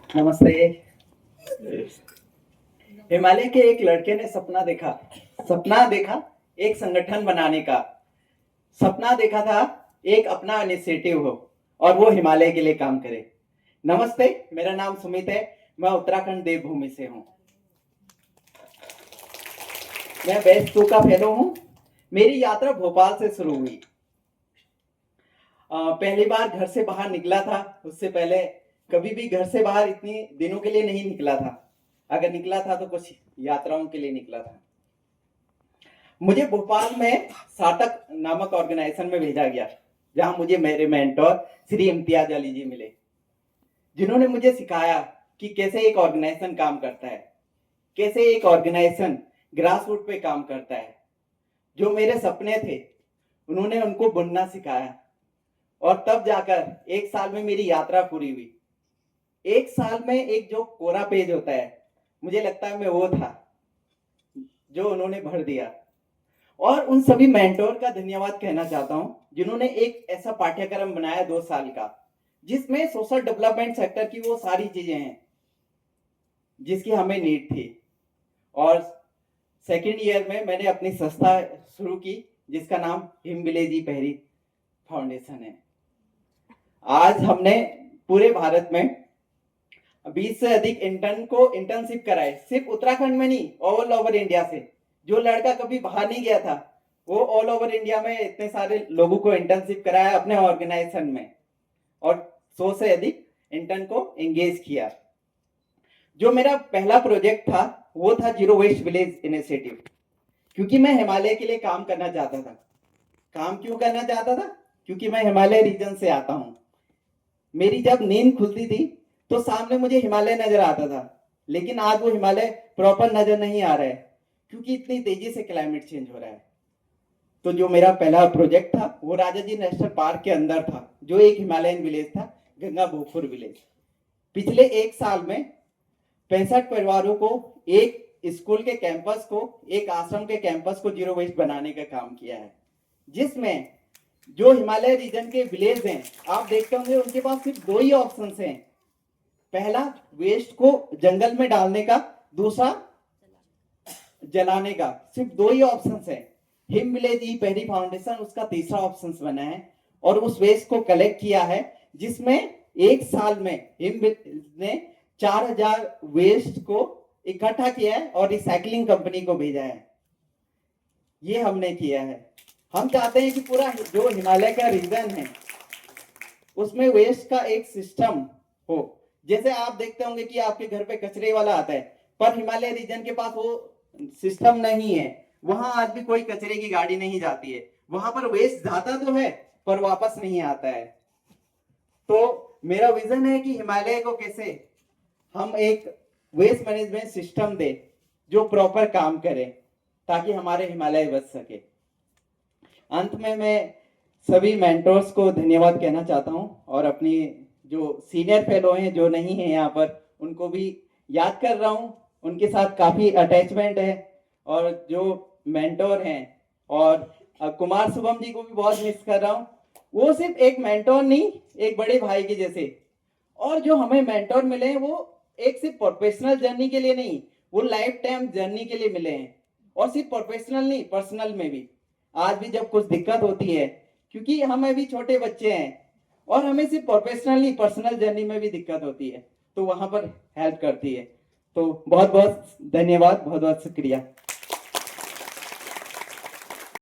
नमस्ते। हिमालय के एक लड़के ने सपना देखा एक संगठन बनाने का। सपना देखा था एक अपना इनिशिएटिव हो और वो हिमालय के लिए काम करे। नमस्ते, मेरा नाम सुमित है। मैं उत्तराखंड देवभूमि से हूँ। मैं बेस्ट 2 का फेलो हूँ। मेरी यात्रा भोपाल से शुरू हुई। पहली बार घर से बाहर निकला था। उससे पहले कभी भी घर से बाहर इतनी दिनों के लिए नहीं निकला था। अगर निकला था तो कुछ यात्राओं के लिए निकला था। मुझे भोपाल में साटक नामक ऑर्गेनाइजेशन में भेजा गया, जहां मुझे मेरे मेंटोर श्री इम्तियाज अली जी मिले, जिन्होंने मुझे सिखाया कि कैसे एक ऑर्गेनाइजेशन काम करता है, कैसे एक ऑर्गेनाइजेशन ग्रास रूट पे काम करता है। जो मेरे सपने थे उन्होंने उनको बुनना सिखाया और तब जाकर 1 साल में मेरी यात्रा पूरी हुई। 1 साल में एक जो कोरा पेज होता है, मुझे लगता है मैं वो था जो उन्होंने भर दिया। और उन सभी मेंटोर का धन्यवाद कहना चाहता हूं, जिन्होंने एक ऐसा पाठ्यक्रम बनाया 2 साल का, जिसमें सोशल डेवलपमेंट सेक्टर की वो सारी चीजें हैं जिसकी हमें नीड थी। और सेकेंड ईयर में मैंने अपनी संस्था शुरू की, जिसका नाम हिम विलेजी पहरी फाउंडेशन है। आज हमने पूरे भारत में 20 से अधिक इंटर्न को इंटर्नशिप कराए, सिर्फ उत्तराखंड में नहीं, ऑल ओवर इंडिया से। जो लड़का कभी बाहर नहीं गया था, वो ऑल ओवर इंडिया में इतने सारे लोगों को इंटर्नशिप कराया अपने ऑर्गेनाइजेशन में, और 100 से अधिक इंटर्न को एंगेज किया। जो मेरा पहला प्रोजेक्ट था वो था जीरो वेस्ट विलेज इनिशिएटिव, क्योंकि मैं हिमालय के लिए काम करना चाहता था। काम क्यों करना चाहता था? क्योंकि मैं हिमालय रीजन से आता हूं। मेरी जब नींद खुलती थी तो सामने मुझे हिमालय नजर आता था, लेकिन आज वो हिमालय प्रॉपर नजर नहीं आ रहा है, क्योंकि इतनी तेजी से क्लाइमेट चेंज हो रहा है। तो जो मेरा पहला प्रोजेक्ट था वो राजा जी नेशनल पार्क के अंदर था, जो एक हिमालयन विलेज था, गंगा भोगपुर विलेज। पिछले 1 साल में 65 परिवारों को, एक स्कूल के कैंपस को, एक आश्रम के कैंपस को जीरो वेस्ट बनाने का काम किया है, जिसमें जो हिमालय रीजन के विलेज हैं, आप देखते होंगे उनके पास सिर्फ 2 ही ऑप्शन हैं। पहला वेस्ट को जंगल में डालने का, दूसरा जलाने का। सिर्फ 2 ही ऑप्शन है। हिम विलेज ई पहरी फाउंडेशन उसका तीसरा ऑप्शन बना है और उस वेस्ट को कलेक्ट किया है, जिसमें 1 साल में हिम ने 4000 वेस्ट को इकट्ठा किया है और रिसाइकलिंग कंपनी को भेजा है। ये हमने किया है। हम चाहते हैं कि पूरा जो हिमालय का रीजन है उसमें वेस्ट का एक सिस्टम हो। जैसे आप देखते होंगे कि आपके घर पे कचरे वाला आता है, पर हिमालय रीजन के पास वो सिस्टम नहीं है। वहां आज भी कोई कचरे की गाड़ी नहीं जाती है। वहां पर वेस्ट जाता तो है पर वापस नहीं आता है। तो मेरा विजन है कि हिमालय को कैसे हम एक वेस्ट मैनेजमेंट सिस्टम दे जो प्रॉपर काम करे, ताकि हमारे हिमालय बच सके। अंत में मैं सभी मेंटर्स को धन्यवाद कहना चाहता हूं और अपनी जो सीनियर फेलो हैं जो नहीं है यहाँ पर, उनको भी याद कर रहा हूं। उनके साथ काफी अटैचमेंट है। और जो मेंटोर हैं, और कुमार शुभम जी को भी बहुत मिस कर रहा हूं। वो सिर्फ एक मेंटोर नहीं, एक बड़े भाई के जैसे। और जो हमें मेंटोर मिले हैं वो एक सिर्फ प्रोफेशनल जर्नी के लिए नहीं, वो लाइफ टाइम जर्नी के लिए मिले हैं। और सिर्फ प्रोफेशनल नहीं, पर्सनल में भी। आज भी जब कुछ दिक्कत होती है, क्योंकि हम अभी छोटे बच्चे हैं और हमें सिर्फ प्रोफेशनल नहीं, पर्सनल जर्नी में भी दिक्कत होती है, तो वहां पर हेल्प करती है। तो बहुत बहुत धन्यवाद, बहुत बहुत शुक्रिया।